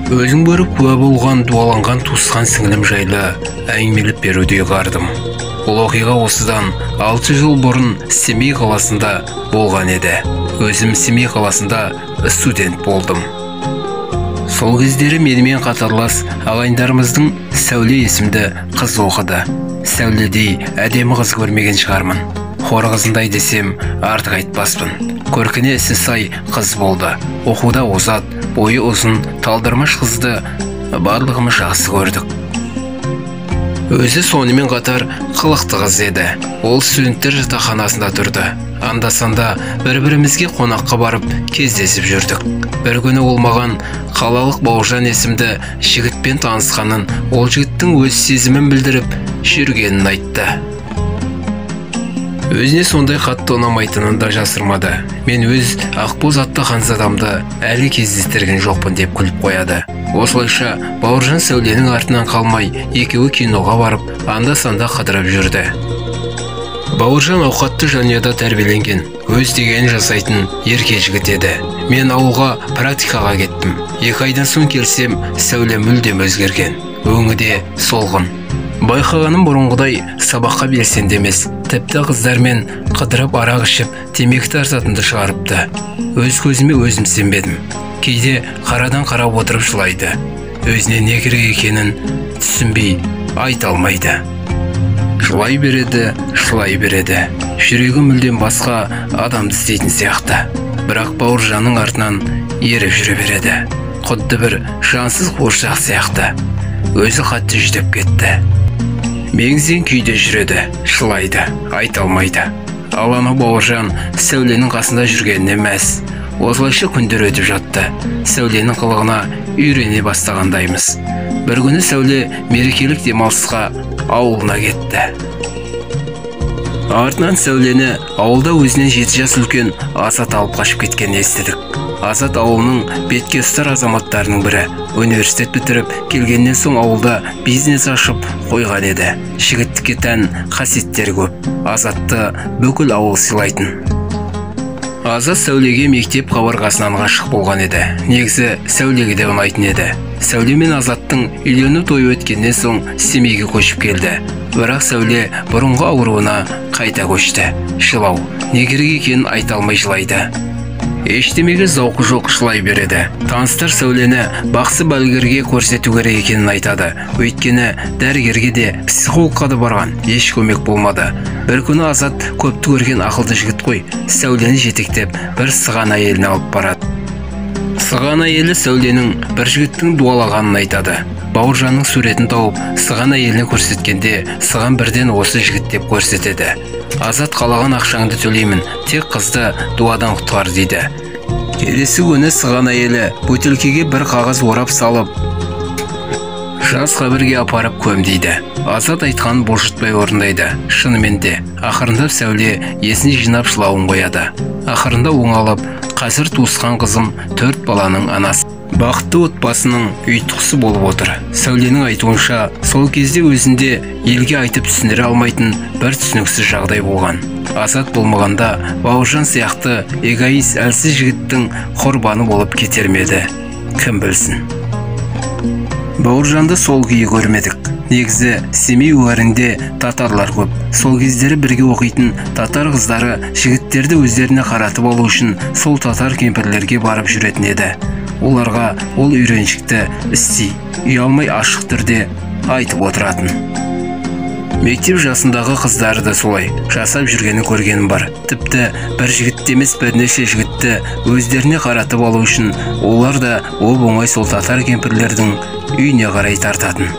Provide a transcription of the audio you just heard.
Өзің көріп куә болған дуаланған туысқан сіңілім жайлы әңгімелеп беруді ұйғардым. Бұл оқиға осыдан 6 жыл бұрын Семей қаласында болған еді. Өзім Семей қаласында студент болдым. Сол кездері менімен қатарлас ағайындарымыздың Сәуле есімді қыз оқыды. Сәуледей әдемі қыз көрмеген шығармын. Хор қызындай десем артық айтпаспын. Көркіне ісі сай қыз болды. Оқуда озат, бойы ұзын, талдырмаш қызды барлығымыз жақсы көрдік. Өзі сонымен қатар қылықты қыз еді. Ол студенттер жатақханасында тұрды. Анда-санда бір-бірімізге қонаққа барып кездесіп жүрдік. Бір күні ол маған қалалық Бауыржан есімді жігітпен танысқанын, ол жігіттің өз сезімін білдіріп жүргенін айтты. Өзіне сондай қатты ұнамайтынын да жасырмады. Мен өз Ақбоз атты ханзадамды әлі кездестірген жоқпын деп күліп қояды. Осылайша Бауыржан Сәуленің артынан қалмай екеуі киноға барып, анда-санда қыдырып жүрді. Бауыржан ауқатты жанұяда тәрбиеленген, өз дегенін жасайтын ерке жігіт еді. Мен ауылға практикаға кеттім. 2 айдан соң келсем, Сәуле мүлдем өзгерген. Өңі де солғын. Байқағаным бұрынғыдай сабаққа белсенді емес, тіпті қыздармен қыдырып арақ ішіп, темекі тартатынды шығарыпты. Өз көзіме өзім сенбедім. Кейде қарадан қарап отырып жылайды. Өзіне не керек екенін түсінбей айта алмайды. Жылай береді. Жүрегі мүлдем басқа адамды істейтін сияқты. Бірақ Бауыржанның артынан еріп жүре береді. Құдды бір жансыз қуыршақ сияқты. Өзі қатты жүдеп кетті. Меңзен күйде жүреді, жылайды, айта алмайды. Ал анау Бауыржан Сәуленің қасында жүргеніне мәз. Осылайша күндер өтіп жатты. Сәуленің қылығына үйрене бастағандаймыз. Бір күні Сәуле мерекелік демалысқа ауылына кетті. Артынан Сәулені ауылда өзінен 7 жас үлкен Азат алып қашып кеткенін естідік. Азат ауылының бетке ұстар азаматтарының бірі. Университет бітіріп келгеннен соң ауылда бизнес ашып қойған еді. Жігіттікке тән қасиеттері көп. Азатты бүкіл ауыл сыйлайтын. Азат Сәулеге мектеп қабырғасынан ғашық болған еді. Негізі Сәулеге де ұнайтын еді. Сәуле мен Азаттың үйлену тойы өткеннен соң Семейге көшіп келді. Бірақ Сәуле бұрынғы ауруына қайта көшті. Жылау, не керек екенін айта алмай жылайды. Ештемеге зауқы жоқ, жылай береді. Таныстар Сәулені бақсы балгерге көрсету керек екенін айтады. Өйткені дәрігерге де, психологқа да барған, еш көмек болмады. Бір күні Азат көпті көрген ақылды жігіт қой, Сәулені жетектеп бір сыған әйеліне алып барады. Сыған әйелі Сәуленің бір жігіттің дуалағанын айтады. Бауыржанның суретін тауып, сыған әйеліне көрсеткенде, сыған бірден осы жігіт деп көрсетеді. Азат қалаған ақшаңды төлеймін, тек қызды дуадан құтқар дейді. Келесі күні сыған әйелі бөтелкеге бір қағаз орап салып, жас қабірге апарып көмдейді. Азат айтқанын бұлжытпай орындайды. Шынымен де, ақырында Сәуле есін жинап жылауын қояды. Ақырында оңалып, қазір туысқан қызым 4 баланың анасы. Бақытты отбасының ұйытқысы болып отыр. Сәуленің айтуынша, сол кезде өзінде елге айтып түсіндіре алмайтын бір түсініксіз жағдай болған. Азат болмағанда Бауыржан сияқты эгоист әлсіз жігіттің құрбаны болып кетер ме еді? Кім білсін. Бауыржанды сол күйі көрмедік. Негізі Семей өңірінде татарлар көп. Сол кездері бірге оқитын татар қыздары жігіттерді өздеріне қаратып алу үшін сол татар кемпірлерге барып жүретін еді. Оларға ол үйреншікті істей, ұялмай ашық түрде айтып отыратын. Мектеп жасындағы қыздары да солай жасап жүргенін көргенім бар. Тіпті бір жігітті емес бірнеше жігітті өздеріне қаратып алу үшін олар да оп-оңай сол татар кемпірлердің үйіне қарай тартатын.